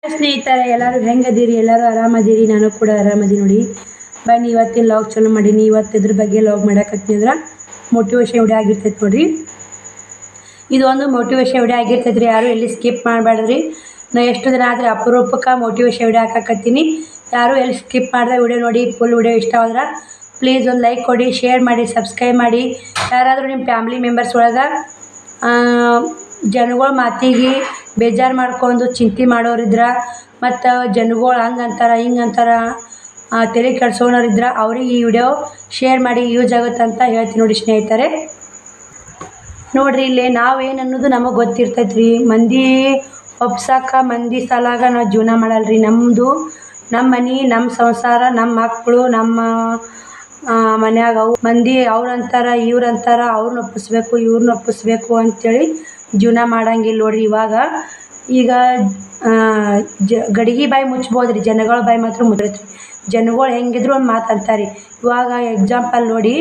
ಸ್ನೇಹಿತರೆ ಎಲ್ಲರೂ ಹೆಂಗದಿರಿ? ಎಲ್ಲರೂ ಆರಾಮದಿರಿ? ನಾನು ಕೂಡ ಆರಾಮದೀನಿ ನೋಡಿ. ಬನ್ನಿ ಇವತ್ತಿನ ಲಾಗ್ ಚಲೋ ಮಾಡೀನಿ. ಇವತ್ತು ಇದ್ರ ಬಗ್ಗೆ ಲಾಗ್ ಮಾಡಕತ್ತೀನಿ ಅಂದ್ರೆ ಮೋಟಿವೇಶನ್ ವಿಡಿಯೋ ಆಗಿರ್ತೈತೆ ನೋಡ್ರಿ. ಇದು ಒಂದು ಮೋಟಿವೇಶನ್ ವಿಡಿಯೋ ಆಗಿರ್ತೈತೆ ರೀ. ಯಾರು ಎಲ್ಲಿ ಸ್ಕಿಪ್ ಮಾಡಬೇಡ್ರಿ. ನಾ ಎಷ್ಟು ದಿನ ಆದರೆ ಅಪರೂಪಕ್ಕೆ ಮೋಟಿವೇಶನ್ ವಿಡಿಯೋ ಹಾಕಕತ್ತೀನಿ. ಯಾರು ಎಲ್ಲಿ ಸ್ಕಿಪ್ ಮಾಡಿದ್ರೆ ವಿಡಿಯೋ ನೋಡಿ. ಫುಲ್ ವಿಡಿಯೋ ಇಷ್ಟ ಆದ್ರೆ ಪ್ಲೀಸ್ ಒಂದು ಲೈಕ್ ಕೊಡಿ, ಶೇರ್ ಮಾಡಿ, ಸಬ್ಸ್ಕ್ರೈಬ್ ಮಾಡಿ. ಯಾರಾದರೂ ನಿಮ್ಮ ಫ್ಯಾಮಿಲಿ ಮೆಂಬರ್ಸ್ ಒಳಗೆ ಜನಗಳ ಮಾತಿಗೆ ಬೇಜಾರು ಮಾಡ್ಕೊಂಡು ಚಿಂತೆ ಮಾಡೋರಿದ್ರೆ ಮತ್ತು ಜನಗಳು ಹಂಗೆ ಅಂತಾರೆ ಹಿಂಗೆ ಅಂತಾರೆ ತಲೆ ಕೆಡ್ಸೋನೋರಿದ್ರೆ ಅವ್ರಿಗೆ ಈ ವಿಡಿಯೋ ಶೇರ್ ಮಾಡಿ, ಯೂಸ್ ಆಗುತ್ತೆ ಅಂತ ಹೇಳ್ತೀನಿ ನೋಡಿ ಸ್ನೇಹಿತರೆ. ನೋಡಿರಿ ಇಲ್ಲಿ ನಾವೇನು ಅನ್ನೋದು ನಮಗೆ ಗೊತ್ತಿರ್ತೈತೆ ರೀ. ಮಂದಿ ಒಪ್ಸಕ್ಕೆ ಮಂದಿ ಸಲಾಗ ನಾವು ಜೀವನ ಮಾಡಲ್ರಿ. ನಮ್ಮದು ನಮ್ಮ ಮನೆ, ನಮ್ಮ ಸಂಸಾರ, ನಮ್ಮ ಮಕ್ಕಳು, ನಮ್ಮ ಮನ್ಯಾಗ ಮಂದಿ ಅವ್ರಂತಾರ ಇವ್ರಂತಾರ, ಅವ್ರನ್ನ ಒಪ್ಪಿಸ್ಬೇಕು ಇವ್ರನ್ನ ಒಪ್ಪಿಸ್ಬೇಕು ಅಂಥೇಳಿ ಜೀವನ ಮಾಡಂಗಿಲ್ಲ ನೋಡ್ರಿ. ಈಗ ಗಡಿಗೆ ಬಾಯಿ ಮುಚ್ಬೋದು ರೀ, ಜನಗಳ ಬಾಯಿ ಮಾತ್ರ ಮುಚ್ಚೈತ್ರಿ. ಜನಗಳು ಹೆಂಗಿದ್ರು ಒಂದು ಮಾತು ಅಂತಾರೆ. ಇವಾಗ ಎಕ್ಸಾಂಪಲ್ ನೋಡಿ,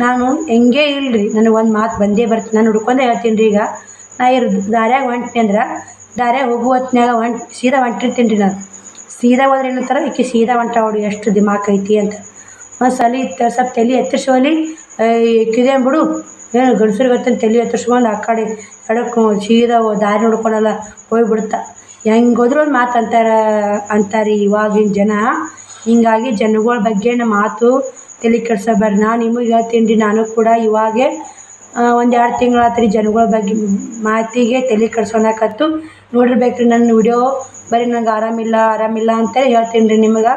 ನಾನು ಹೆಂಗೆ ಇಲ್ಲರಿ, ನನಗೆ ಒಂದು ಮಾತು ಬಂದೇ ಬರ್ತೀನಿ. ನಾನು ಹುಡ್ಕೊಂಡೆ ಹೇಳ್ತೀನಿ ರೀ. ಈಗ ನಾ ದಾರ್ಯಾಗ ಹೊಂಟ್ನಿ ಅಂದ್ರೆ ದಾರ್ಯಾಗ ಹೋಗುವ ಹೊತ್ನ್ಯಾಗ ಸೀದಾ ಹೊಂಟಿರ್ತೀನಿ ರೀ. ನಾನು ಸೀದಾ ಹೋದ್ರೆ ಏನಂತಾರೆ, ಈಕೆ ಸೀದಾ ಹೊಂಟ ನೋಡಿ ಎಷ್ಟು ದಿಮಾಕ್ ಐತಿ ಅಂತ. ಒಂದು ಸಲ ಸ್ವಲ್ಪ ತಲೆ ಎತ್ತರಿಸೋಲಿ ಇಕ್ಕಿದೆ ಬಿಡು, ಏನು ಗಂಡಸ್ರಿಗೆ ಗೊತ್ತಂತ ತಲೆ ಎತ್ತರಿಸ್ಕೊಂಡು ಆ ಕಡೆ ಎಡಕ್ಕೆ ಸೀದಾ ದಾರಿ ನೋಡ್ಕೊಳಲ್ಲ ಹೋಗ್ಬಿಡ್ತಾ. ಹೆಂಗೆ ಹೋದ್ರೂ ಒಂದು ಮಾತು ಅಂತಾರೆ ಇವಾಗಿನ ಜನ. ಹೀಗಾಗಿ ಜನಗಳ ಬಗ್ಗೆ ನಮ್ಮ ಮಾತು ತಲೆ ಕೆಡ್ಸೋಬೇಡ್ರಿ. ನಾನು ನಿಮಗೆ ಹೇಳ್ತೀನಿ ರೀ, ನಾನು ಕೂಡ ಇವಾಗೆ ಒಂದು 2 ತಿಂಗಳಾತು ರೀ ಜನಗಳ ಬಗ್ಗೆ ಮಾತಿಗೆ ತಲೆ ಕೆಡ್ಸ್ಕೊಳಕತ್ತು. ನೋಡಿರ್ಬೇಕ್ರಿ ನನ್ನ ವಿಡಿಯೋ. ಬರೀ ನಂಗೆ ಆರಾಮಿಲ್ಲ ಅಂತೇಳಿ ಹೇಳ್ತೀನಿ ರೀ ನಿಮಗೆ.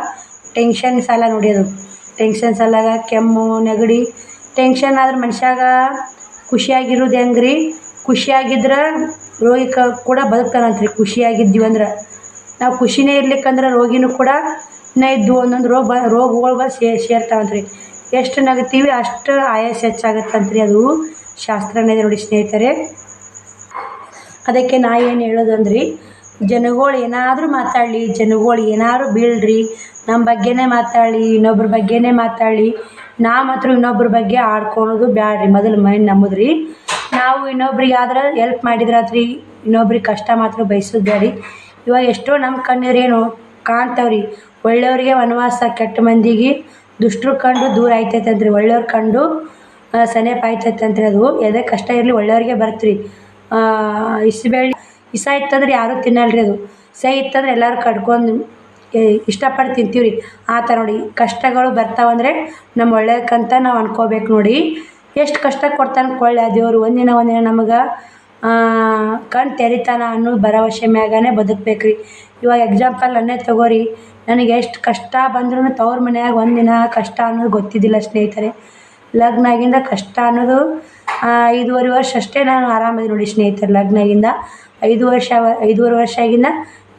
ಟೆನ್ಷನ್ ಸಾಲ ನೋಡಿ, ಅದು ಟೆನ್ಷನ್ ಸಾಲಾಗ ಕೆಮ್ಮು ನೆಗಡಿ. ಟೆನ್ಷನ್ ಆದ್ರೆ ಮನುಷ್ಯಾಗ ಖುಷಿಯಾಗಿರೋದು ಹೆಂಗೆ ರೀ? ಖುಷಿಯಾಗಿದ್ರೆ ರೋಗಿ ಕೂಡ ಬದುಕ್ತಾನಂತ್ರಿ. ಖುಷಿಯಾಗಿದ್ದೀವಿ ಅಂದ್ರೆ ನಾವು ಖುಷಿನೇ ಇರ್ಲಿಕ್ಕಂದ್ರೆ ರೋಗಿನೂ ಕೂಡ ಇದ್ದು ಒಂದೊಂದು ರೋಗಗಳು ಸೇರ್ತಾವಂತ್ರಿ. ಎಷ್ಟು ನಗ್ತೀವಿ ಅಷ್ಟು ಆಯಸ್ಸು ಹೆಚ್ಚಾಗತ್ತಂತ್ರಿ. ಅದು ಶಾಸ್ತ್ರನೇ ನೋಡಿ ಸ್ನೇಹಿತರೆ. ಅದಕ್ಕೆ ನಾ ಏನು ಹೇಳೋದಂದ್ರಿ, ಜನಗಳು ಏನಾದರೂ ಮಾತಾಡಲಿ, ಜನಗಳು ಏನಾದ್ರು ಬೀಳ್ರಿ, ನಮ್ಮ ಬಗ್ಗೆನೇ ಮಾತಾಡಲಿ, ಇನ್ನೊಬ್ರ ಬಗ್ಗೆನೇ ಮಾತಾಡಲಿ, ನಾ ಮಾತ್ರ ಇನ್ನೊಬ್ರ ಬಗ್ಗೆ ಆಡ್ಕೊಳೋದು ಬ್ಯಾಡ್ರಿ. ಮೊದಲು ಮೈಂಡ್ ನಮ್ಮದ್ರಿ. ನಾವು ಇನ್ನೊಬ್ರಿಗೆ ಆದ್ರೆ ಎಲ್ಪ್ ಮಾಡಿದ್ರಾತ್ರಿ, ಇನ್ನೊಬ್ರಿಗೆ ಕಷ್ಟ ಮಾತ್ರ ಬಯಸೋದು ಬ್ಯಾಡ್ರಿ. ಇವಾಗ ಎಷ್ಟೋ ನಮ್ಮ ಕಣ್ಣೀರೇನು ಕಾಣ್ತಾವ್ರಿ. ಒಳ್ಳೆಯವ್ರಿಗೆ ವನವಾಸ, ಕೆಟ್ಟ ಮಂದಿಗೆ ದುಷ್ಟರು ಕಂಡು ದೂರ ಆಯ್ತೈತಂತ್ರಿ. ಒಳ್ಳೆಯವ್ರು ಕಂಡು ಸನೇಪ ಆಯ್ತೈತಂತ್ರಿ. ಅದು ಎದೆ ಕಷ್ಟ ಇರಲಿ ಒಳ್ಳೆಯವ್ರಿಗೆ ಬರ್ತ್ರಿ. ಇಸ ಇತ್ತಂದ್ರೆ ಯಾರೂ ತಿನ್ನಲ್ರಿ. ಅದು ಸಹಿ ಇತ್ತಂದ್ರೆ ಎಲ್ಲರೂ ಕಡ್ಕೊಂಡು ಇಷ್ಟಪಟ್ಟು ತಿಂತೀವಿ ರೀ. ಆ ಥರ ನೋಡಿ, ಕಷ್ಟಗಳು ಬರ್ತಾವಂದ್ರೆ ನಮ್ಮ ಒಳ್ಳೆಯಕ್ಕಂತ ನಾವು ಅನ್ಕೋಬೇಕು ನೋಡಿ. ಎಷ್ಟು ಕಷ್ಟ ಕೊಡ್ತಾನೆ ಕೊಳ್ಳೆ ಆ ದೇವರು. ಒಂದಿನ ನಮಗೆ ಕಣ್ಣು ತೆರಿತಾನ ಅನ್ನೋ ಭರವಸೆ ಮ್ಯಾಗನೇ ಬದುಕಬೇಕ್ರಿ. ಇವಾಗ ಎಕ್ಸಾಂಪಲ್ ನನ್ನೇ ತಗೋರಿ. ನನಗೆ ಎಷ್ಟು ಕಷ್ಟ ಬಂದ್ರೂ ತವ್ರ ಮನ್ಯಾಗ ಒಂದಿನ ಕಷ್ಟ ಅನ್ನೋದು ಗೊತ್ತಿದ್ದಿಲ್ಲ ಸ್ನೇಹಿತರೆ. ಲಗ್ನ ಆಗಿಂದ ಕಷ್ಟ ಅನ್ನೋದು 5.5 ವರ್ಷ ಅಷ್ಟೇ ನಾನು ಆರಾಮದಿ ನೋಡಿ ಸ್ನೇಹಿತರೆ. ಲಗ್ನ ಆಗಿಂದ 5.5 ವರ್ಷ ಆಗಿಂದ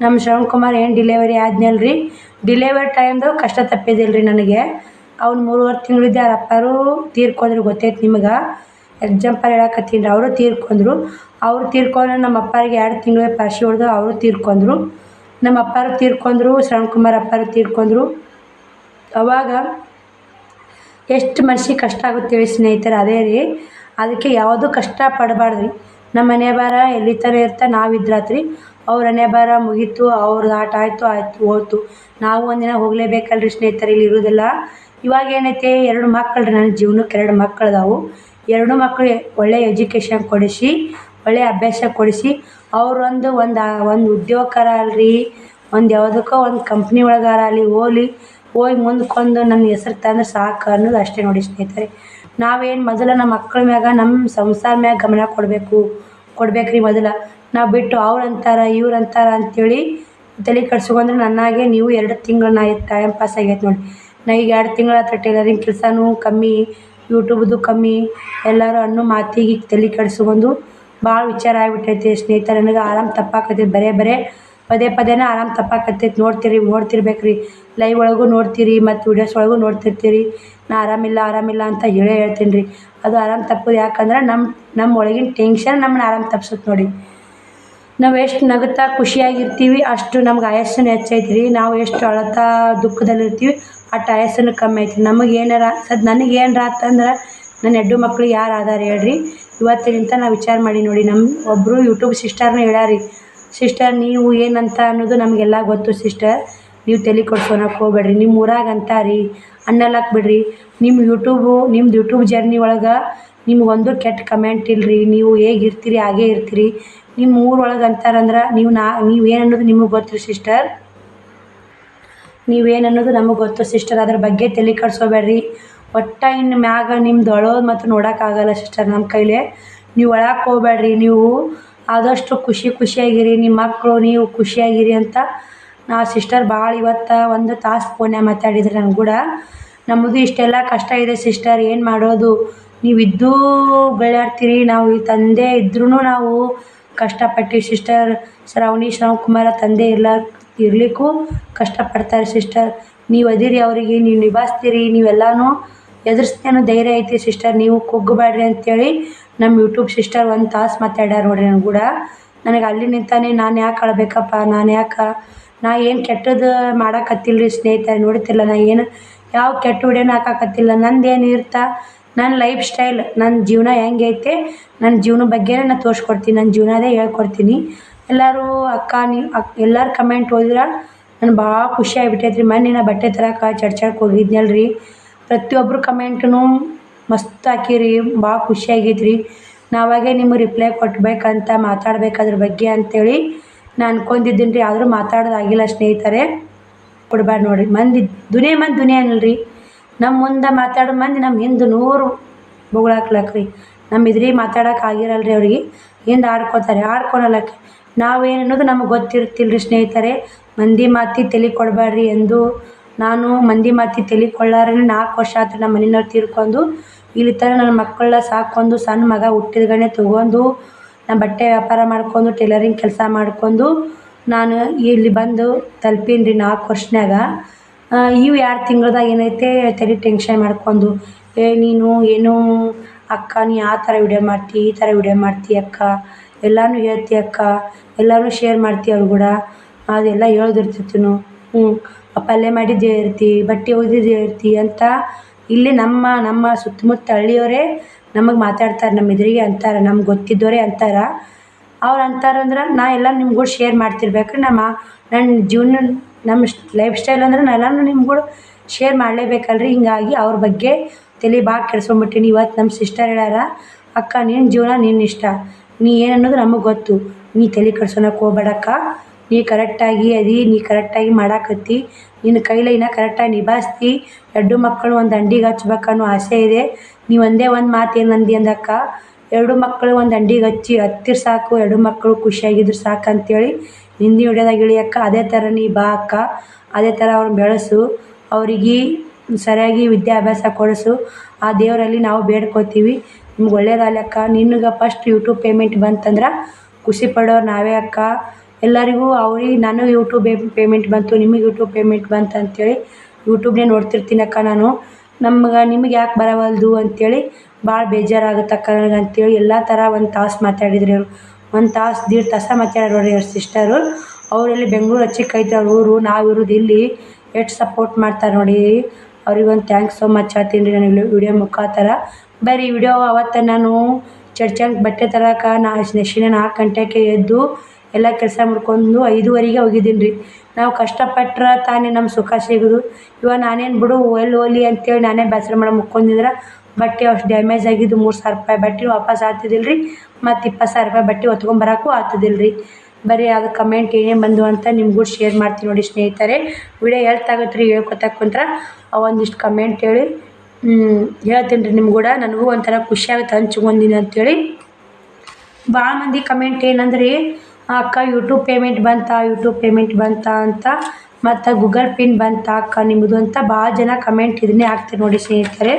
ನಮ್ಮ ಶ್ರವಣ್ ಏನು ಡಿಲೆವರಿ ಆದ್ನಲ್ರಿ. ಡಿಲೆವರಿ ಟೈಮ್ದಾಗ ಕಷ್ಟ ತಪ್ಪಿದ್ದಿಲ್ಲ ರೀ ನನಗೆ. ಅವ್ನು 3.5 ತಿಂಗಳಿದ್ದೆ ಅವ್ರ ಅಪ್ಪರು ತೀರ್ಕೊಂಡ್ರು. ಗೊತ್ತೈತೆ ನಿಮಗೆ. ಎಕ್ಸಾಂಪಲ್ ಹೇಳಕತ್ತೀನಿ ರೀ. ಅವರು ತೀರ್ಕೊಂಡ್ರು. ನಮ್ಮ ಅಪ್ಪರಿಗೆ 2 ತಿಂಗಳು ಪಾಶಿ ಹೊಡೆದು ಅವರು ತೀರ್ಕೊಂಡ್ರು. ನಮ್ಮ ಅಪ್ಪರು ತೀರ್ಕೊಂಡ್ರು, ಶ್ರವಣ್ ಅಪ್ಪರು ತೀರ್ಕೊಂಡ್ರು. ಅವಾಗ ಎಷ್ಟು ಮನ್ಸಿಗೆ ಕಷ್ಟ ಆಗುತ್ತೆ ಸ್ನೇಹಿತರೆ. ಅದೇ ರೀ, ಅದಕ್ಕೆ ಯಾವುದೂ ಕಷ್ಟ ಪಡಬಾರ್ದ್ರಿ. ನಮ್ಮ ಮನೆ ಬಾರ ಎಲ್ಲಿ ಥರ ನಾವಿದ್ರಾತ್ರಿ. ಅವ್ರ ಹಣೆ ಬಾರ ಮುಗೀತು, ಅವ್ರದ್ದು ಆಟ ಆಯಿತು ಹೋಯ್ತು. ನಾವು ಒಂದಿನ ಹೋಗಲೇಬೇಕಲ್ರಿ ಸ್ನೇಹಿತರೆ, ಇಲ್ಲಿ ಇರೋದಿಲ್ಲ. ಇವಾಗ ಏನೈತೆ, 2 ಮಕ್ಕಳು ರೀ ನನ್ನ ಜೀವನಕ್ಕೆ. 2 ಮಕ್ಕಳು ಅದಾವು. 2 ಮಕ್ಕಳು ಒಳ್ಳೆಯ ಎಜುಕೇಷನ್ ಕೊಡಿಸಿ, ಒಳ್ಳೆಯ ಅಭ್ಯಾಸ ಕೊಡಿಸಿ, ಅವ್ರೊಂದು ಉದ್ಯೋಗಕಾರ ಅಲ್ರಿ, ಒಂದು ಯಾವುದಕ್ಕೋ ಒಂದು ಕಂಪ್ನಿ ಒಳಗಾರ ಅಲ್ಲಿ ಹೋಗಿ ಮುಂದಕ್ಕೊಂದು ನನ್ನ ಹೆಸರು ತಂದ್ರೆ ಸಾಕು ಅನ್ನೋದು ಅಷ್ಟೇ ನೋಡಿ ಸ್ನೇಹಿತರೆ. ನಾವೇನು ಮೊದಲು ನಮ್ಮ ಮಕ್ಕಳ ಮ್ಯಾಗ, ನಮ್ಮ ಸಂಸಾರ ಮ್ಯಾಗ ಗಮನ ಕೊಡ್ಬೇಕ್ರಿ ಮೊದಲು. ನಾವು ಬಿಟ್ಟು ಅವ್ರಂತಾರೆ ಇವ್ರಂತಾರೆ ಅಂಥೇಳಿ ತಲೆ ಕೆಡ್ಸ್ಕೊಂಡ್ರೆ ನನ್ನಾಗೆ ನೀವು 2 ತಿಂಗಳು ಟೈಮ್ ಪಾಸ್ ಆಗೈತೆ ನೋಡಿ. ನಾ ಈಗ 2 ತಿಂಗಳ ಹತ್ರ ಟೈಲರಿಂಗ್ ಕೆಲಸನೂ ಕಮ್ಮಿ, ಯೂಟ್ಯೂಬ್ದು ಕಮ್ಮಿ, ಎಲ್ಲರೂ ಅನ್ನೋ ಮಾತಿಗೆ ತಲೆ ಕೆಡ್ಸ್ಕೊಂಡು ಭಾಳ ವಿಚಾರ ಆಗಿಬಿಟ್ಟೈತೆ ಸ್ನೇಹಿತರೆ. ನನಗೆ ಆರಾಮ್ ತಪ್ಪಾಕತ್ತೈತೆ. ಪದೇ ಆರಾಮ್ ತಪ್ಪಾಕತ್ತೈತೆ. ನೋಡ್ತಿರ್ಬೇಕ್ರಿ. ಲೈವ್ ಒಳಗೂ ನೋಡ್ತೀರಿ ಮತ್ತು ವೀಡಿಯೋಸ್ ಒಳಗೂ ನೋಡ್ತಿರ್ತೀರಿ. ನಾ ಆರಾಮಿಲ್ಲ ಅಂತ ಹೇಳ್ತೀನಿ ರೀ. ಅದು ಆರಾಮ್ ತಪ್ಪೋದು ಯಾಕಂದ್ರೆ ನಮ್ಮ ಒಳಗಿನ ಟೆನ್ಷನ್ ನಮ್ಮನ್ನ ಆರಾಮ್ ತಪ್ಸುತ್ತೆ ನೋಡಿ. ನಾವು ಎಷ್ಟು ನಗುತ್ತಾ ಖುಷಿಯಾಗಿರ್ತೀವಿ ಅಷ್ಟು ನಮ್ಗೆ ಆಯಸ್ಸನ್ನು ಹೆಚ್ಚೈತೆ ರೀ. ನಾವು ಎಷ್ಟು ಅಳತಾ ದುಃಖದಲ್ಲಿರ್ತೀವಿ ಅಷ್ಟು ಆಯಸ್ಸನ್ನು ಕಮ್ಮಿ ಐತಿ. ನನಗೆ ಏನಾರ ಆತಂದ್ರೆ ನನ್ನ 2 ಮಕ್ಕಳು ಯಾರು ಆಧಾರ ಹೇಳ್ರಿ. ಇವತ್ತಿನಿಂದ ನಾವು ವಿಚಾರ ಮಾಡಿ ನೋಡಿ. ನಮ್ಮ ಒಬ್ಬರು ಯೂಟ್ಯೂಬ್ ಸಿಸ್ಟರ್ನ ಹೇಳ್ಯಾರಿ, ಸಿಸ್ಟರ್ ನೀವು ಏನಂತ ಅನ್ನೋದು ನಮಗೆಲ್ಲ ಗೊತ್ತು ಸಿಸ್ಟರ್. ನೀವು ತಲೆ ಕೆಡ್ಸ್ಕೊಳಕ್ಕೆ ಹೋಗ್ಬೇಡ್ರಿ. ನಿಮ್ಮ ಊರಾಗ ಅಂತಾರಿ ಅನ್ನಲಕ್ಕೆ ಬಿಡ್ರಿ. ನಿಮ್ದು ಯೂಟ್ಯೂಬ್ ಜರ್ನಿ ಒಳಗೆ ನಿಮ್ಗೊಂದು ಕೆಟ್ಟ ಕಮೆಂಟ್ ಇಲ್ಲರಿ. ನೀವು ಹೇಗಿರ್ತೀರಿ ಹಾಗೇ ಇರ್ತೀರಿ. ನಿಮ್ಮ ಊರೊಳಗೆ ಅಂತಾರಂದ್ರೆ ನೀವೇನು ಅನ್ನೋದು ನಿಮಗೆ ಗೊತ್ತು ಸಿಸ್ಟರ್. ನೀವೇನನ್ನೋದು ನಮಗೆ ಗೊತ್ತು ಸಿಸ್ಟರ್. ಅದ್ರ ಬಗ್ಗೆ ತಲೆ ಕೆಡ್ಸ್ಕೊಬೇಡ್ರಿ. ಇನ್ನು ಮ್ಯಾಗ ನಿಮ್ದು ಅಳೋದು ಮತ್ತು ನೋಡೋಕ್ಕಾಗಲ್ಲ ಸಿಸ್ಟರ್ ನಮ್ಮ ಕೈಲೇ. ನೀವು ಅಳಕ್ಕೆ ಹೋಗ್ಬೇಡ್ರಿ. ನೀವು ಆದಷ್ಟು ಖುಷಿಯಾಗಿರಿ. ನಿಮ್ಮ ಮಕ್ಕಳು ನೀವು ಖುಷಿಯಾಗಿರಿ ಅಂತ ನಾ ಸಿಸ್ಟರ್ ಭಾಳ ಇವತ್ತು 1 ತಾಸು ಫೋನ್ಯಾಗ ಮಾತಾಡಿದ್ರಿ ನನ್ನ ಕೂಡ. ನಮ್ಮದು ಇಷ್ಟೆಲ್ಲ ಕಷ್ಟ ಇದೆ ಸಿಸ್ಟರ್, ಏನು ಮಾಡೋದು. ನೀವಿದ್ದೂ ಬೆಳೆಯಾಡ್ತೀರಿ, ನಾವು ಈ ತಂದೆ ಇದ್ರೂ ನಾವು ಕಷ್ಟಪಟ್ಟಿವಿ ಸಿಸ್ಟರ್. ಶ್ರವಣಕುಮಾರ ತಂದೆ ಇರಲಿಕ್ಕೂ ಕಷ್ಟಪಡ್ತಾರೆ ಸಿಸ್ಟರ್. ನೀವು ಅದಿರಿ, ಅವರಿಗೆ ನೀವು ನಿಭಾಯಿಸ್ತೀರಿ, ನೀವೆಲ್ಲನೂ ಎದುರಿಸ್ತೀನಿ ಅನ್ನೋ ಧೈರ್ಯ ಐತಿ ಸಿಸ್ಟರ್. ನೀವು ಕುಗ್ಗಬೇಡ್ರಿ ಅಂತೇಳಿ ನಮ್ಮ ಯೂಟ್ಯೂಬ್ ಸಿಸ್ಟರ್ 1 ತಾಸು ಮಾತಾಡ್ಯಾರ ನೋಡ್ರಿ ನನ್ನ ಕೂಡ. ನನಗೆ ಅಲ್ಲಿ ನಿಂತಾನೆ ನಾನು ಯಾಕೆ ಅಳಬೇಕಪ್ಪ, ನಾ ಏನು ಕೆಟ್ಟದ್ದು ಮಾಡಕತ್ತಿಲ್ಲ ರೀ ಸ್ನೇಹಿತರೆ. ನೋಡ್ತಿಲ್ಲ ನಾ ಯಾವ ಕೆಟ್ಟ ವಿಡಿಯೋನ ಹಾಕಕತ್ತಿಲ್ಲ. ನಂದೇನು ಇರ್ತಾ ನನ್ನ ಲೈಫ್ ಸ್ಟೈಲ್, ನನ್ನ ಜೀವನ ಹೆಂಗೈತೆ ನನ್ನ ಜೀವನ ಬಗ್ಗೆನೇ ನಾನು ತೋರಿಸ್ಕೊಡ್ತೀನಿ. ನನ್ನ ಜೀವನದೇ ಹೇಳ್ಕೊಡ್ತೀನಿ. ಎಲ್ಲರೂ ಎಲ್ಲರೂ ಕಮೆಂಟ್ ಓದಿದ್ರೆ ನನಗೆ ಭಾಳ ಖುಷಿ ಆಗಿಬಿಟ್ಟೈತೆ ರೀ. ಮೊನ್ನೆ ನಾ ಬಟ್ಟೆ ತರಕ್ಕೆ ಚರ್ಚಕ್ಕೆ ಹೋಗಿದ್ನಲ್ಲ ರೀ, ಪ್ರತಿಯೊಬ್ಬರು ಕಮೆಂಟ್ನು ಮಸ್ತ್ ಹಾಕಿರಿ, ಭಾಳ ಖುಷಿ ಆಗೈತೆ ರೀ. ನಾವಾಗೆ ನಿಮಗೆ ರಿಪ್ಲೈ ಕೊಟ್ಬೇಕಂತ ಮಾತಾಡ್ಬೇಕು ಅದ್ರ ಬಗ್ಗೆ ಅಂತೇಳಿ ನಾನು ಅನ್ಕೊಂಡಿದ್ದೀನಿ ರೀ. ಆದರೂ ಮಾತಾಡೋದಾಗಿಲ್ಲ ಸ್ನೇಹಿತರೆ. ಕೊಡ್ಬಾರ್ದು ನೋಡಿರಿ. ದುನಿಯಾ ಮಂದಿ ಅನ್ನಲ್ರಿ. ನಮ್ಮ ಮುಂದೆ ಮಾತಾಡೋ ಮಂದಿ ನಮ್ಮ ಹಿಂದೆ 100 ಬೊಗಳಾಕ್ಲಕ್ರಿ. ನಮ್ಮ ಎದುರಿಗೆ ಮಾತಾಡೋಕೆ ಆಗಿರಲ್ಲ ರೀ ಅವ್ರಿಗೆ. ಹಿಂದೆ ಆಡ್ಕೊಳಲಕ್ಕೆ ನಾವೇನು ಅನ್ನೋದು ನಮಗೆ ಗೊತ್ತಿರ್ತಿಲ್ಲ ರೀ ಸ್ನೇಹಿತರೆ. ಮಂದಿ ಮಾತಿಗೆ ತಲೆ ಕೊಡಬೇಡ್ರಿ ಎಂದು. ನಾನು ಮಂದಿ ಮಾತಿಗೆ ತಲೆ ಕೊಳ್ಳಾರನೇ 4 ವರ್ಷ ಆಯ್ತು ನಮ್ಮ ಮನೆಯವ್ರು ತೀರ್ಕೊಂಡು. ಇಲ್ಲಿ ತನಕ ನನ್ನ ಮಕ್ಕಳನ್ನ ಸಾಕೊಂಡು, ಸಣ್ಣ ಮಗ ಹುಟ್ಟಿದಗನೆ ತೊಗೊಂಡು, ನಾನು ಬಟ್ಟೆ ವ್ಯಾಪಾರ ಮಾಡ್ಕೊಂಡು, ಟೈಲರಿಂಗ್ ಕೆಲಸ ಮಾಡ್ಕೊಂಡು ನಾನು ಇಲ್ಲಿ ಬಂದು ತಲುಪೀನಿ ರೀ 4 ವರ್ಷನ್ಯಾಗ. ಇವು 2 ತಿಂಗಳ್ದಾಗ ಏನೈತೆ ತಲೆ ಟೆನ್ಷನ್ ಮಾಡ್ಕೊಂಡು, ನೀನು ಏನೋ ಅಕ್ಕ ನೀ ಆ ಥರ ವಿಡಿಯೋ ಮಾಡ್ತಿ, ಈ ಥರ ವಿಡಿಯೋ ಮಾಡ್ತಿ ಅಕ್ಕ, ಎಲ್ಲನೂ ಹೇಳ್ತಿ ಅಕ್ಕ, ಎಲ್ಲನೂ ಶೇರ್ ಮಾಡ್ತಿ ಅವ್ರು ಕೂಡ, ಅದೆಲ್ಲ ಹೇಳೋದಿರ್ತಿತ್ತು. ಪಲ್ಯ ಮಾಡಿದ್ದು ಹೇಳ್ತಿ, ಬಟ್ಟೆ ಒಗ್ದಿದ್ದು ಹೇಳ್ತಿ ಅಂತ ಇಲ್ಲಿ ನಮ್ಮ ಸುತ್ತಮುತ್ತ ಹಳ್ಳಿಯವರೇ ನಮಗೆ ಮಾತಾಡ್ತಾರೆ, ನಮ್ಮ ಎದುರಿಗೆ ಅಂತಾರೆ, ನಮ್ಗೆ ಗೊತ್ತಿದ್ದವರೇ ಅಂತಾರೆ. ಅವ್ರು ಅಂತಾರಂದ್ರೆ ನಾ ಎಲ್ಲ ನಿಮ್ಗೂ ಶೇರ್ ಮಾಡ್ತಿರ್ಬೇಕ್ರಿ. ನನ್ನ ಜೀವನ ನಮ್ಮ ಲೈಫ್ ಸ್ಟೈಲ್ ಅಂದ್ರೆ ನಾನು ಎಲ್ಲನೂ ನಿಮ್ಗೂ ಶೇರ್ ಮಾಡಲೇಬೇಕಲ್ರಿ. ಹಿಂಗಾಗಿ ಅವ್ರ ಬಗ್ಗೆ ತಲೆ ಭಾಳ ಕೆಡ್ಸ್ಕೊಂಬಿಟ್ಟಿನಿ. ಇವತ್ತು ನಮ್ಮ ಸಿಸ್ಟರ್ ಹೇಳ್ಯಾರ, ಅಕ್ಕ ನಿನ್ನ ಜೀವನ ನಿನ್ನ ಇಷ್ಟ, ನೀ ಏನು ಅನ್ನೋದು ನಮಗೆ ಗೊತ್ತು, ನೀ ತಲೆ ಕೆಡ್ಸ್ಕೊಳಕ್ಕೆ ಹೋಗ್ಬೇಡಕ್ಕ, ನೀ ಕರೆಕ್ಟಾಗಿ ನೀ ಕರೆಕ್ಟಾಗಿ ಮಾಡಾಕತ್ತಿ, ನಿನ್ನ ಕೈಲಿ ಇನ್ನೂ ಕರೆಕ್ಟಾಗಿ ನಿಭಾಯಿಸ್ತಿ. 2 ಮಕ್ಕಳು ಒಂದು ಅಂಡಿಗೆ ಹಚ್ಬೇಕನ್ನೋ ಆಸೆ ಇದೆ. ನೀವು ಒಂದೇ ಒಂದು ಮಾತು ಏನಂದಿ ಅಂದಕ್ಕ, 2 ಮಕ್ಕಳು ಒಂದು ಅಂಡಿಗೆ ಹತ್ತಿರ ಸಾಕು, 2 ಮಕ್ಕಳು ಖುಷಿಯಾಗಿದ್ರು ಸಾಕು ಅಂತೇಳಿ ಹಿಂದಿ ವಿಡಿಯೋದಾಗ ಇಳಿಯಕ್ಕ. ಅದೇ ಥರ ನೀ ಬಾ ಅಕ್ಕ, ಅದೇ ಥರ ಅವ್ರನ್ನ ಬೆಳೆಸು, ಅವ್ರಿಗೆ ಸರಿಯಾಗಿ ವಿದ್ಯಾಭ್ಯಾಸ ಕೊಡಿಸು. ಆ ದೇವರಲ್ಲಿ ನಾವು ಬೇಡ್ಕೋತೀವಿ, ನಿಮ್ಗೆ ಒಳ್ಳೇದಾಗಲಿ ಅಕ್ಕ. ನಿನಗೆ ಫಸ್ಟ್ ಯೂಟ್ಯೂಬ್ ಪೇಮೆಂಟ್ ಬಂತಂದ್ರೆ ಖುಷಿ ಪಡೋರು ನಾವೇ ಅಕ್ಕ. ಎಲ್ಲರಿಗೂ ನನಗೆ ಯೂಟ್ಯೂಬ್ ಪೇಮೆಂಟ್ ಬಂತು, ನಿಮಗೆ ಯೂಟ್ಯೂಬ್ ಪೇಮೆಂಟ್ ಬಂತು ಅಂತೇಳಿ ಯೂಟ್ಯೂಬ್ನೇ ನೋಡ್ತಿರ್ತೀನಿ ಅಕ್ಕ ನಾನು. ನಿಮಗೆ ಯಾಕೆ ಬರವಲ್ದು ಅಂತೇಳಿ ಭಾಳ ಬೇಜಾರಾಗುತ್ತಕ್ಕ ನನಗೆ ಅಂತೇಳಿ ಎಲ್ಲ ಥರ 1 ತಾಸು ಮಾತಾಡಿದ್ರಿ ಅವರು. 1 ತಾಸು 1.5 ತಾಸು ಮಾತಾಡ್ಯಾರ ನೋಡ್ರಿ ಅವ್ರ ಸಿಸ್ಟರು. ಅವರೆಲ್ಲಿ ಬೆಂಗಳೂರು ಹಚ್ಚಿಕೈತೆ ಅವ್ರ ಊರು, ನಾವು ಇರೋದು ಇಲ್ಲಿ. ಎಷ್ಟು ಸಪೋರ್ಟ್ ಮಾಡ್ತಾರೆ ನೋಡಿ. ಅವ್ರಿಗೊಂದು ಥ್ಯಾಂಕ್ಸ್ ಸೋ ಮಚ್ ಹೇಳ್ತೀನಿ ರೀ ನಾನು ವಿಡಿಯೋ ಮುಖಾಂತರ. ಬರೀ ವಿಡಿಯೋ ಅವತ್ತು ನಾನು ಚರ್ಚಂಗೆ ಬಟ್ಟೆ ತರಕ್ಕೆ ನೆಕ್ಸ್ಟಿನ 4 ಗಂಟೆಗೆ ಎದ್ದು ಎಲ್ಲ ಕೆಲಸ ಮಾಡ್ಕೊಂಡು 5:15ಗೆ ಹೋಗಿದ್ದೀನಿ ರೀ. ನಾವು ಕಷ್ಟಪಟ್ರೆ ತಾನೇ ನಮ್ಮ ಸುಖ ಸಿಗೋದು. ಇವಾಗ ನಾನೇನು ಬಿಡು ಒಲ್ಲಿ ಅಂತೇಳಿ ನಾನೇ ಬೇಸರ ಮಾಡಿ ಮುಕ್ಕೊಂಡಿದ್ರೆ ಬಟ್ಟೆ ಅಷ್ಟು ಡ್ಯಾಮೇಜ್ ಆಗಿದ್ದು 3,000 ರೂಪಾಯಿ ಬಟ್ಟೆ ವಾಪಸ್ ಆಗ್ತಿದ್ದಿಲ್ಲ ರೀ. ಮತ್ತು 20,000 ರೂಪಾಯಿ ಬಟ್ಟೆ ಹೊತ್ಕೊಂಬರೋಕ್ಕೂ ಆಗ್ತಿದ್ದಿಲ್ಲ ರೀ. ಬರೀ ಅದು ಕಮೆಂಟ್ ಏನೇನು ಬಂದು ಅಂತ ನಿಮಗೂ ಶೇರ್ ಮಾಡ್ತೀನಿ ನೋಡಿ ಸ್ನೇಹಿತರೆ. ವಿಡಿಯೋ ಹೇಳ್ತಾಗತ್ತೆ ರೀ, ಹೇಳ್ಕೊತಾ ಕುಂತ್ರೆ ಒಂದಿಷ್ಟು ಕಮೆಂಟ್ ಹೇಳಿ ಹೇಳ್ತೀನಿ ರೀ ನಿಮ್ಗೆ ಕೂಡ. ನನಗೂ ಒಂಥರ ಖುಷಿ ಆಗುತ್ತೆ ಹಂಚ್ಕೊಂಡಿನಿ ಅಂಥೇಳಿ. ಭಾಳ ಮಂದಿ ಕಮೆಂಟ್ ಏನಂದ್ರಿ, ಅಕ್ಕ ಯೂಟ್ಯೂಬ್ ಪೇಮೆಂಟ್ ಬಂತಾ ಅಂತ, ಮತ್ತು ಗೂಗಲ್ ಪಿನ್ ಬಂತಾ ಅಕ್ಕ ನಿಮ್ಮದು ಅಂತ ಭಾಳ ಜನ ಕಮೆಂಟ್ ಇದನ್ನೇ ಹಾಕ್ತೀರಿ ನೋಡಿ ಸ್ನೇಹಿತರೆ.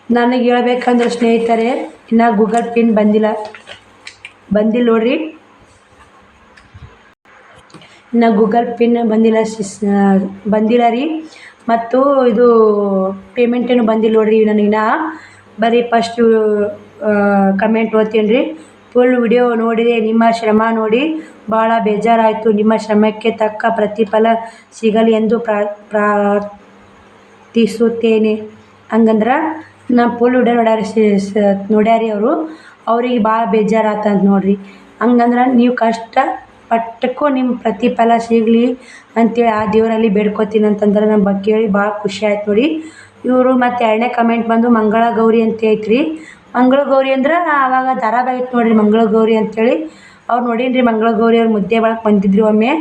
ನನಗೆ ಹೇಳ್ಬೇಕಂದ್ರೆ ಸ್ನೇಹಿತರೆ, ಇನ್ನು ಗೂಗಲ್ ಪಿನ್ ಬಂದಿಲ್ಲ ನೋಡ್ರಿ. ಇನ್ನು ಗೂಗಲ್ ಪಿನ್ ಬಂದಿಲ್ಲ ರೀ. ಮತ್ತು ಇದು ಪೇಮೆಂಟ್ ಏನು ಬಂದಿಲ್ಲ ನೋಡ್ರಿ ನನಗಿನ್ನ. ಬರೀ ಫಸ್ಟು ಕಮೆಂಟ್ ಓದ್ತೀನಿ ರೀ. ಫುಲ್ ವಿಡಿಯೋ ನೋಡಿದೆ, ನಿಮ್ಮ ಶ್ರಮ ನೋಡಿ ಭಾಳ ಬೇಜಾರಾಯಿತು. ನಿಮ್ಮ ಶ್ರಮಕ್ಕೆ ತಕ್ಕ ಪ್ರತಿಫಲ ಸಿಗಲಿ ಎಂದು ಪ್ರಾರ್ಥಿಸುತ್ತೇನೆ. ಹಂಗಂದ್ರೆ ನಾ ಫುಲ್ ವಿಡಿಯೋ ನೋಡ್ಯಾರಿ ಅವರು. ಅವ್ರಿಗೆ ಭಾಳ ಬೇಜಾರಾತಂತ ನೋಡ್ರಿ. ಹಂಗಂದ್ರೆ ನೀವು ಕಷ್ಟ ಪಟ್ಟಕ್ಕೂ ನಿಮ್ಮ ಪ್ರತಿಫಲ ಸಿಗಲಿ ಅಂತೇಳಿ ಆ ದೇವರಲ್ಲಿ ಬೇಡ್ಕೊತೀನಿ ಅಂತಂದ್ರೆ ನಮ್ಮ ಕೇಳಿ ಭಾಳ ಖುಷಿ ಆಯ್ತು ನೋಡಿ. ಇವರು ಮತ್ತು ಎರಡನೇ ಕಮೆಂಟ್ ಬಂದು ಮಂಗಳ ಗೌರಿ ಅಂತ ಐತ್ರಿ. ಮಂಗಳ ಗೌರಿ ಅಂದ್ರೆ ಆವಾಗ ಧಾರಾವಾಹಿ ಐತೆ ನೋಡಿರಿ ಮಂಗಳ ಗೌರಿ ಅಂತೇಳಿ. ಅವ್ರು ನೋಡೀನಿ ಮಂಗಳ ಗೌರಿ ಅವ್ರು ಮುದ್ದೆ ಒಳಗೆ ಬಂದಿದ್ರು ಒಮ್ಮೆ.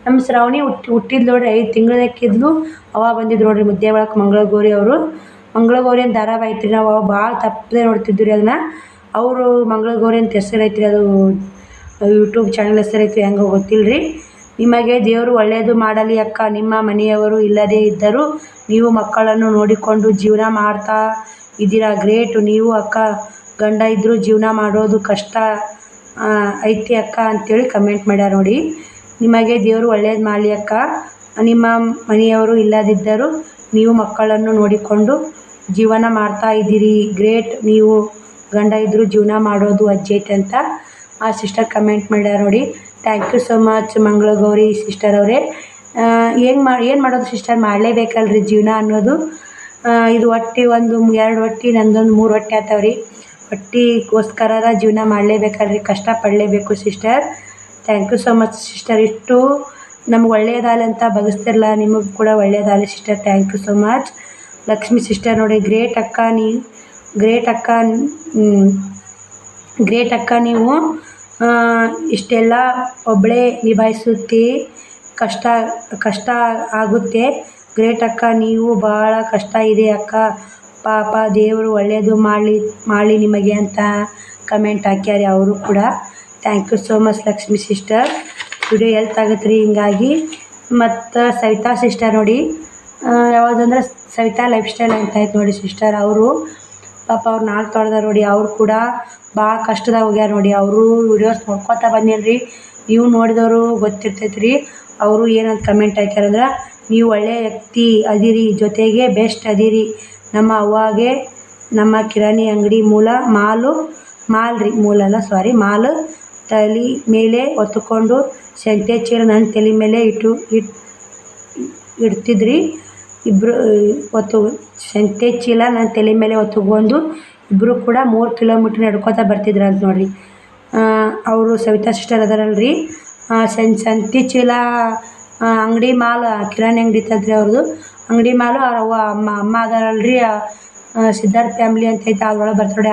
ನಮ್ಮ ಶ್ರಾವಣಿ ಹುಟ್ಟಿದ್ಲು ನೋಡ್ರಿ, 5 ತಿಂಗಳಕ್ಕಿದ್ಲು ಅವಾಗ ಬಂದಿದ್ರು ನೋಡ್ರಿ ಮುದ್ದೆ ಒಳಗೆ ಮಂಗಳ ಗೌರಿ ಅವರು. ಮಂಗಳ ಗೌರಿ ಅಂತ ಧಾರಾವಾಹಿ ಐತ್ರಿ, ನಾವು ಅವಾಗ ಭಾಳ ತಪ್ಪದೆ ನೋಡ್ತಿದ್ವಿ ರೀ ಅದನ್ನು. ಅವರು ಮಂಗಳ ಗೌರಿ ಅಂತ ಹೆಸರು ಐತ್ರಿ, ಅದು ಯೂಟ್ಯೂಬ್ ಚಾನಲ್ ಹೆಸರು ಐತ್ರಿ, ಹೆಂಗೆ ಗೊತ್ತಿಲ್ಲ ರೀ. ನಿಮಗೆ ದೇವರು ಒಳ್ಳೆಯದು ಮಾಡಲಿ ಅಕ್ಕ. ನಿಮ್ಮ ಮನೆಯವರು ಇಲ್ಲದೇ ಇದ್ದರೂ ನೀವು ಮಕ್ಕಳನ್ನು ನೋಡಿಕೊಂಡು ಜೀವನ ಮಾಡ್ತಾ ಇದ್ದೀರಾ, ಗ್ರೇಟ್. ನೀವು ಅಕ್ಕ ಗಂಡ ಇದ್ದರೂ ಜೀವನ ಮಾಡೋದು ಕಷ್ಟ ಐತಿ ಅಕ್ಕ ಅಂತೇಳಿ ಕಮೆಂಟ್ ಮಾಡ್ಯಾರ ನೋಡಿ. ನಿಮಗೆ ದೇವರು ಒಳ್ಳೇದು ಮಾಡಲಿ ಅಕ್ಕ. ನಿಮ್ಮ ಮನೆಯವರು ಇಲ್ಲದಿದ್ದರೂ ನೀವು ಮಕ್ಕಳನ್ನು ನೋಡಿಕೊಂಡು ಜೀವನ ಮಾಡ್ತಾ ಇದ್ದೀರಿ, ಗ್ರೇಟ್. ನೀವು ಗಂಡ ಇದ್ದರೂ ಜೀವನ ಮಾಡೋದು ಅಜ್ಜೈತೆ ಅಂತ ಆ ಸಿಸ್ಟರ್ ಕಮೆಂಟ್ ಮಾಡ್ಯಾರ ನೋಡಿ. ಥ್ಯಾಂಕ್ ಯು ಸೊ ಮಚ್ ಮಂಗಳ ಗೌರಿ ಸಿಸ್ಟರ್ ಅವರೇ. ಏನು ಮಾಡೋದು ಸಿಸ್ಟರ್, ಮಾಡಲೇಬೇಕಲ್ರಿ ಜೀವನ ಅನ್ನೋದು. ಇದು ಹೊಟ್ಟೆ 2 ಹೊಟ್ಟೆ, ನಂದೊಂದು 3 ಹೊಟ್ಟೆ ಆತಾವ್ರಿ. ಹೊಟ್ಟೆಗೋಸ್ಕರ ಜೀವನ ಮಾಡಲೇಬೇಕಲ್ರಿ, ಕಷ್ಟಪಡಲೇಬೇಕು sister. Thank you so much sister. ಇಷ್ಟು ನಮ್ಗೆ ಒಳ್ಳೇದಾಗಲಿ ಅಂತ ಬಯಸ್ತಿರಲ್ಲ, ನಿಮಗೆ ಕೂಡ ಒಳ್ಳೇದಾಗಲಿ sister. Thank you so much. Lakshmi sister ನೋಡಿ, ಗ್ರೇಟ್ ಅಕ್ಕ ನೀವು ಇಷ್ಟೆಲ್ಲ ಒಬ್ಬಳೇ ನಿಭಾಯಿಸುತ್ತಿ, ಕಷ್ಟ ಆಗುತ್ತೆ. ಗ್ರೇಟ್ ಅಕ್ಕ, ನೀವು ಭಾಳ ಕಷ್ಟ ಇದೆ ಅಕ್ಕ, ಪಾಪ ದೇವರು ಒಳ್ಳೆಯದು ಮಾಡಲಿ ನಿಮಗೆ ಅಂತ ಕಮೆಂಟ್ ಹಾಕ್ಯಾರಿ ಅವರು ಕೂಡ. Thank you so much Lakshmi sister. Video health ಆಗುತ್ತೆ ರೀ ಹಿಂಗಾಗಿ. ಮತ್ತು ಸವಿತಾ ಸಿಸ್ಟರ್ ನೋಡಿ, ಯಾವುದಂದ್ರೆ ಸವಿತಾ ಲೈಫ್ ಸ್ಟೈಲ್ ಅಂತ ಆಯ್ತು ನೋಡಿ ಸಿಸ್ಟರ್. ಅವರು ಪಾಪ ಅವ್ರು ನಾಲ್ಕು ತೊಳೆದಾರ ನೋಡಿ. ಅವ್ರು ಕೂಡ ಭಾಳ ಕಷ್ಟದಾಗ ಹೋಗ್ಯಾರ ನೋಡಿ. ಅವರು ವಿಡಿಯೋಸ್ ನೋಡ್ಕೊತಾ ಬಂದಿಲ್ರಿ, ನೀವು ನೋಡಿದವರು ಗೊತ್ತಿರ್ತೈತೆ ರೀ. ಅವರು ಏನಂತ ಕಮೆಂಟ್ ಹಾಕ್ಯಾರಂದ್ರೆ, ನೀವು ಒಳ್ಳೆಯ ವ್ಯಕ್ತಿ ಅದಿರಿ, ಜೊತೆಗೆ ಬೆಸ್ಟ್ ಅದಿರಿ. ನಮ್ಮ ಅವ್ವಾಗೆ ನಮ್ಮ ಕಿರಾಣಿ ಅಂಗಡಿ ಮಾಲು ತಲೆ ಮೇಲೆ ಹೊತ್ತುಕೊಂಡು ಸಂತೆ ಚೀಲ ನನ್ನ ತಲೆ ಮೇಲೆ ಇಡ್ತಿದ್ರಿ. ಸಂತೆ ಚೀಲ ನನ್ನ ತಲೆ ಮೇಲೆ ಹೊತ್ತುಕೊಂಡು ಇಬ್ಬರು ಕೂಡ 3 ಕಿಲೋಮೀಟ್ರ್ ನಡ್ಕೊತಾ ಬರ್ತಿದ್ರು ಅಂತ ನೋಡ್ರಿ. ಅವರು ಸವಿತಾ ಸಿಸ್ಟರ್ ಅದಾರಲ್ರಿ. ಸಂತೆ ಚೀಲ ಅಂಗಡಿ ಕಿರಾಣಿ ಅಂಗಡಿ ಇತ್ತಂತ್ರಿ ಅವ್ರದ್ದು. ಅಂಗಡಿ ಮಾಲು ಅವ್ರ ಅಮ್ಮ ಅದಾರಲ್ರಿ, ಸಿದ್ಧಾರ್ಥ ಫ್ಯಾಮ್ಲಿ ಅಂತ ಐತೆ, ಅದ್ರೊಳಗೆ ಬರ್ತಾರೆ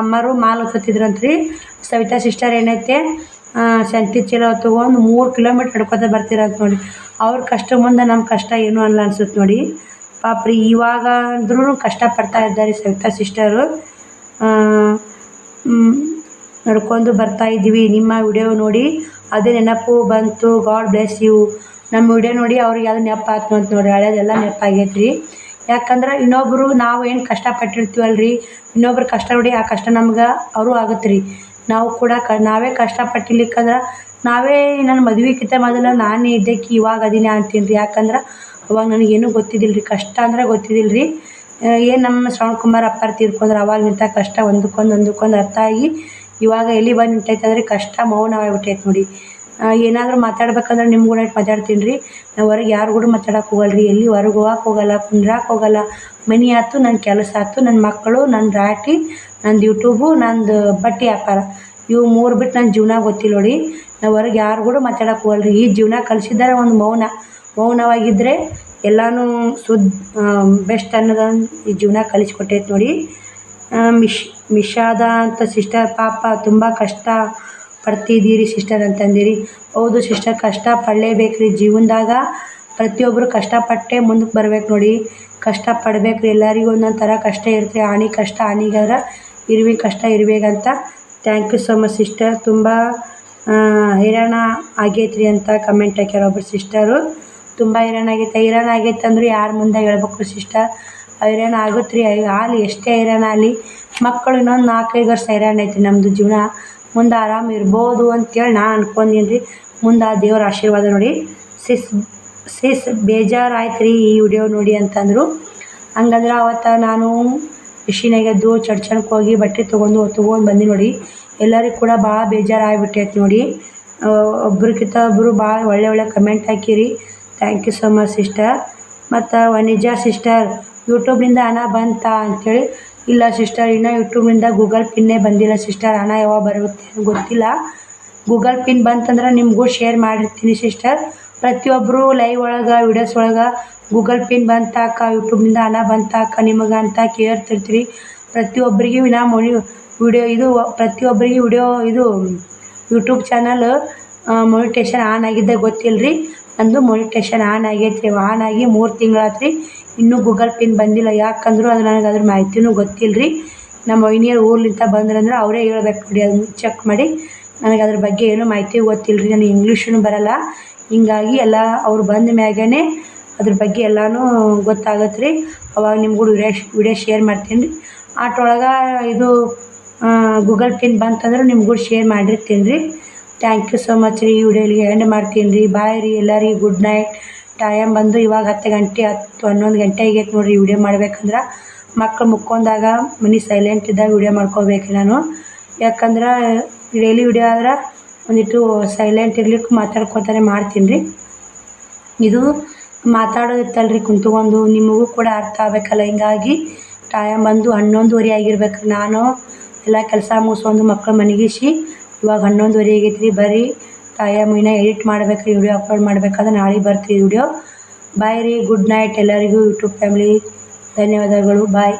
ಅಮ್ಮರು ಮಾಲ್ ಹೊತ್ತಿದ್ರಂತ್ರಿ. ಸವಿತಾ ಸಿಸ್ಟರ್ ಏನೈತೆ ಸಂತೆ ಚೀಲ ಹೊತ್ಕೊಂಡು 3 ಕಿಲೋಮೀಟ್ರ್ ನಡ್ಕೊತಾ ಬರ್ತಿರಂತ ನೋಡಿ. ಅವ್ರ ಕಷ್ಟ ಮುಂದೆ ನಮ್ಮ ಕಷ್ಟ ಏನೂ ಅಲ್ಲ ಅನ್ಸುತ್ತೆ ನೋಡಿ. ಪಾಪ್ರಿ ಇವಾಗ ಅಂದ್ರೂ ಕಷ್ಟಪಡ್ತಾ ಇದ್ದಾರೆ ಸವಿತಾ ಸಿಸ್ಟರು. ನಡ್ಕೊಂಡು ಬರ್ತಾ ಇದ್ದೀವಿ. ನಿಮ್ಮ ವಿಡಿಯೋ ನೋಡಿ ಅದೇ ನೆನಪು ಬಂತು. God bless you. ನಮ್ಮ ವಿಡಿಯೋ ನೋಡಿ ಅವ್ರಿಗೆ ಅದು ನೆನಪಾಯ್ತು ಅಂತ ನೋಡಿ. ಹಳೇದೆಲ್ಲ ನೆನಪಾಗೈತೆ ರೀ. ಯಾಕಂದ್ರೆ ಇನ್ನೊಬ್ಬರು ನಾವು ಏನು ಕಷ್ಟಪಟ್ಟಿರ್ತೀವಲ್ರಿ, ಇನ್ನೊಬ್ರು ಕಷ್ಟ ನೋಡಿ ಆ ಕಷ್ಟ ನಮ್ಗೆ ಅವರು ಆಗುತ್ತೆ ರೀ. ನಾವು ಕೂಡ ನಾವೇ ಕಷ್ಟಪಟ್ಟಿರ್ಲಿಕ್ಕಂದ್ರೆ ನಾವೇ ನನ್ನ ಮದುವೆಗಿಂತ ಮೊದಲು ನಾನೇ ಇದ್ದಕ್ಕೆ ಇವಾಗ ಅದೀನಿ ಅಂತೀನಿ ರೀ. ಯಾಕಂದ್ರೆ ಅವಾಗ ನನಗೇನು ಗೊತ್ತಿದ್ದಿಲ್ಲ ರೀ, ಕಷ್ಟ ಅಂದ್ರೆ ಗೊತ್ತಿದ್ದಿಲ್ಲ ರೀ. ಏನು ನಮ್ಮ ಶ್ರವಣ್ ಕುಮಾರ್ ಅಪ್ಪಾರು ತೀರ್ಕೊಂಡ್ರೆ ಅವಾಗ ನಿಂತ ಕಷ್ಟ ಒಂದಕ್ಕೊಂದು ಅರ್ಥ ಆಗಿ ಇವಾಗ ಎಲ್ಲಿ ಬಂದು ನಿಂತೈತೆ ಅಂದರೆ ಕಷ್ಟ ಮೌನವಾಗಿಬಿಟ್ಟೈತೆ ನೋಡಿ. ಏನಾದರೂ ಮಾತಾಡ್ಬೇಕಂದ್ರೆ ನಿಮ್ಮ ಕೂಡ ಮಾತಾಡ್ತೀನಿ ರೀ. ನಾವು ಹೊರಗೆ ಯಾರು ಕೂಡ ಮಾತಾಡೋಕೆ ಹೋಗಲ್ಲ ರೀ, ಎಲ್ಲಿ ಹೊರಗೆ ಹೋಗಕ್ಕೆ ಹೋಗಲ್ಲ, ಕುಂದ್ರಕ್ಕೆ ಹೋಗಲ್ಲ. ಮನೆ ಆಯ್ತು, ನನ್ನ ಕೆಲಸ ಆಯ್ತು, ನನ್ನ ಮಕ್ಕಳು, ನನ್ನ ರಾಟಿ, ನಂದು ಯೂಟ್ಯೂಬು, ನಂದು ಬಟ್ಟೆ ವ್ಯಾಪಾರ, ಇವು 3 ಬಿಟ್ಟು ನನ್ನ ಜೀವನ ಗೊತ್ತಿಲ್ಲ ನೋಡಿ. ನಾವು ಹೊರಗೆ ಯಾರು ಕೂಡ ಮಾತಾಡೋಕೆ ಹೋಗಲ್ಲ ರೀ. ಈ ಜೀವನ ಕಲಿಸಿದ್ದಾರೆ ಒಂದು ಮೌನವಾಗಿದ್ದರೆ ಎಲ್ಲನೂ ಬೆಸ್ಟ್ ಅನ್ನೋದನ್ನು ಈ ಜೀವನ ಕಲಿಸ್ಕೊಟ್ಟೈತೆ ನೋಡಿ. ಮಿಷಾದ ಅಂತ ಸಿಸ್ಟರ್, ಪಾಪ ತುಂಬ ಕಷ್ಟ ಪಡ್ತಿದ್ದೀರಿ ಸಿಸ್ಟರ್ ಅಂತಂದಿರಿ. ಹೌದು ಸಿಸ್ಟರ್, ಕಷ್ಟ ಪಡಲೇಬೇಕು ರೀ ಜೀವನದಾಗ. ಪ್ರತಿಯೊಬ್ಬರು ಕಷ್ಟಪಟ್ಟೆ ಮುಂದಕ್ಕೆ ಬರ್ಬೇಕು ನೋಡಿ. ಕಷ್ಟ ಪಡ್ಬೇಕು ರೀ. ಎಲ್ಲರಿಗೂ ಒಂದೊಂದು ಥರ ಕಷ್ಟ ಇರುತ್ತೆ. ಆಣಿ ಕಷ್ಟ ಆಣಿಗಾದ್ರೆ ಕಷ್ಟ ಇರಬೇಕಂತ. Thank you so much sister. ತುಂಬ ಹೈರಾಣ ಆಗೈತೆ ರೀ ಅಂತ ಕಮೆಂಟ್ ಹಾಕ್ಯಾರ ಒಬ್ಬರು ಸಿಸ್ಟರು. ತುಂಬ ಹೈರಾಣ ಆಗೈತೆ ಅಂದ್ರೆ ಯಾರ ಮುಂದೆ ಹೇಳ್ಬೇಕು ಸಿಸ್ಟರ್. ಹೈರಾಣ ಆಗುತ್ತೆ ರೀ, ಆಗಲಿ ಎಷ್ಟೇ ಹೈರಾಣ ಆಗಲಿ. ಮಕ್ಕಳು ಇನ್ನೊಂದು 4-5 ವರ್ಷ ಹೈರಾಣ ಐತಿ. ನಮ್ಮದು ಜೀವನ ಮುಂದೆ ಆರಾಮ ಇರ್ಬೋದು ಅಂತೇಳಿ ನಾನು ಅನ್ಕೊಂಡೀನಿ ರೀ. ಮುಂದೆ ಆ ದೇವ್ರ ಆಶೀರ್ವಾದ ನೋಡಿ. ಸಿಸ್ ಬೇಜಾರಾಯ್ತು ರೀ ಈ ವಿಡಿಯೋ ನೋಡಿ ಅಂತಂದರು. ಹಂಗಂದ್ರೆ ಅವತ್ತು ನಾನು ಮಿಷಿನಾಗೆದ್ದು ಚಡ್ಚಣಕ್ಕೆ ಹೋಗಿ ಬಟ್ಟೆ ತೊಗೊಂಡು ಬಂದು ನೋಡಿ. ಎಲ್ಲರಿಗೂ ಕೂಡ ಭಾಳ ಬೇಜಾರಾಗಿಬಿಟ್ಟೈತೆ ನೋಡಿ. ಒಬ್ರಿಗಿಂತ ಒಬ್ಬರು ಭಾಳ ಒಳ್ಳೆ ಕಮೆಂಟ್ ಹಾಕಿರಿ. Thank you so much sister. ಮತ್ತು ವನಿಜಾ ಸಿಸ್ಟರ್, ಯೂಟ್ಯೂಬ್ನಿಂದ ಹಣ ಬಂತಾ ಅಂಥೇಳಿ. ಇಲ್ಲ ಸಿಸ್ಟರ್, ಇನ್ನೂ ಯೂಟ್ಯೂಬ್ನಿಂದ ಗೂಗಲ್ ಪಿನ್ನೇ ಬಂದಿಲ್ಲ ಸಿಸ್ಟರ್. ಹಣ ಯಾವಾಗ ಬರುತ್ತೆ ಗೊತ್ತಿಲ್ಲ. ಗೂಗಲ್ ಪಿನ್ ಬಂತಂದ್ರೆ ನಿಮಗೂ ಶೇರ್ ಮಾಡಿರ್ತೀನಿ ಸಿಸ್ಟರ್. ಪ್ರತಿಯೊಬ್ಬರು ಲೈವ್ ಒಳಗೆ ವಿಡಿಯೋಸ್ ಒಳಗೆ ಗೂಗಲ್ ಪಿನ್ ಬಂತಾಕ, ಯೂಟ್ಯೂಬ್ನಿಂದ ಹಣ ಬಂತಾಕ ನಿಮಗೆ ಅಂತ ಕೇಳ್ತಿರ್ತೀರಿ. ಪ್ರತಿಯೊಬ್ಬರಿಗೂ ನಾ ವಿಡಿಯೋ ಇದು ಪ್ರತಿಯೊಬ್ಬರಿಗೆ ವಿಡಿಯೋ ಇದು ಯೂಟ್ಯೂಬ್ ಚಾನಲ್ ಮೊನಿಟೇಷನ್ ಆನ್ ಆಗಿದ್ದೆ ಗೊತ್ತಿಲ್ಲ ರೀ. ನಂದು ಮೊನಿಟೇಷನ್ ಆನ್ ಆಗೈತೆ ರೀ. ಆನ್ ಆಗಿ 3 ತಿಂಗಳಾತು ರೀ. ಇನ್ನೂ ಗೂಗಲ್ ಪಿನ್ ಬಂದಿಲ್ಲ. ಯಾಕಂದ್ರೆ ಅದು ನನಗೆ ಅದ್ರ ಮಾಹಿತಿನೂ ಗೊತ್ತಿಲ್ಲ ರೀ. ನಮ್ಮ ವೈನಿಯರು ಊರ್ಲಿಂದ ಬಂದ್ರಂದ್ರೆ ಅವರೇ ಹೇಳ್ಬೇಕು ನೋಡಿ, ಅದನ್ನು ಚೆಕ್ ಮಾಡಿ. ನನಗೆ ಅದ್ರ ಬಗ್ಗೆ ಏನೂ ಮಾಹಿತಿ ಗೊತ್ತಿಲ್ಲ ರೀ. ನನಗೆ ಇಂಗ್ಲೀಷೂ ಬರಲ್ಲ. ಹಿಂಗಾಗಿ ಎಲ್ಲ ಅವ್ರು ಬಂದ ಮ್ಯಾಗೇ ಅದ್ರ ಬಗ್ಗೆ ಎಲ್ಲನೂ ಗೊತ್ತಾಗತ್ತೆ ರೀ. ಅವಾಗ ನಿಮ್ಗೂ ವಿಡಿಯೋ ಶೇರ್ ಮಾಡ್ತೀನಿ ರೀ. ಆಟೊಳಗೆ ಇದು ಗೂಗಲ್ ಪಿನ್ ಬಂತಂದ್ರೆ ನಿಮ್ಗೂ ಶೇರ್ ಮಾಡಿರ್ತೀನಿ ರೀ. ಥ್ಯಾಂಕ್ ಯು ಸೊ ಮಚ್ ರೀ. ಈ ವಿಡಿಯೋ ಇಲ್ಲಿಗೆ ಎಂಡ್ ಮಾಡ್ತೀನಿ ರೀ. ಬಾಯ್ ರೀ ಎಲ್ಲರಿಗೆ ಗುಡ್ ನೈಟ್. ಟೈಮ್ ಬಂದು ಇವಾಗ 10 ಗಂಟೆ 11 ಗಂಟೆ ಆಗೈತೆ ನೋಡಿರಿ. ವಿಡಿಯೋ ಮಾಡ್ಬೇಕಂದ್ರೆ ಮಕ್ಳು ಮುಕ್ಕೊಂಡಾಗ ಮನೆ ಸೈಲೆಂಟ್ ಇದ್ದಾಗ ವಿಡಿಯೋ ಮಾಡ್ಕೋಬೇಕು ನಾನು. ಯಾಕಂದ್ರೆ ಡೈಲಿ ವಿಡಿಯೋ ಆದ್ರೆ ಒಂದಿಟ್ಟು ಸೈಲೆಂಟ್ ಇರ್ಲಿಕ್ಕೆ ಮಾತಾಡ್ಕೊತಾನೆ ಮಾಡ್ತೀನಿ ರೀ. ಇದು ಮಾತಾಡೋದಿತ್ತಲ್ಲ ರೀ ಕುಂತ್ಕೊಂಡು, ನಿಮಗೂ ಕೂಡ ಅರ್ಥ ಆಗಬೇಕಲ್ಲ. ಹಿಂಗಾಗಿ ಟೈಮ್ ಬಂದು 11:30 ಆಗಿರ್ಬೇಕು. ನಾನು ಎಲ್ಲ ಕೆಲಸ ಮುಗಿಸ್ಕೊಂಡು ಮಕ್ಳು ಮನೆಗಿಸಿ ಇವಾಗ 11:30 ಆಗೈತೆ ರೀ. ಬರ್ರಿ, ಟೈಮ್ ಇನ್ನೂ ಎಡಿಟ್ ಮಾಡ್ಬೇಕು, ವಿಡಿಯೋ ಅಪ್ಲೋಡ್ ಮಾಡ್ಬೇಕಾದ್ರೆ ನಾಳೆ ಬರ್ತೀವಿ ವಿಡಿಯೋ. ಬಾಯ್ ರೀ, ಗುಡ್ ನೈಟ್ ಎಲ್ಲರಿಗೂ ಯೂಟ್ಯೂಬ್ ಫ್ಯಾಮಿಲಿ. ಧನ್ಯವಾದಗಳು. ಬಾಯ್.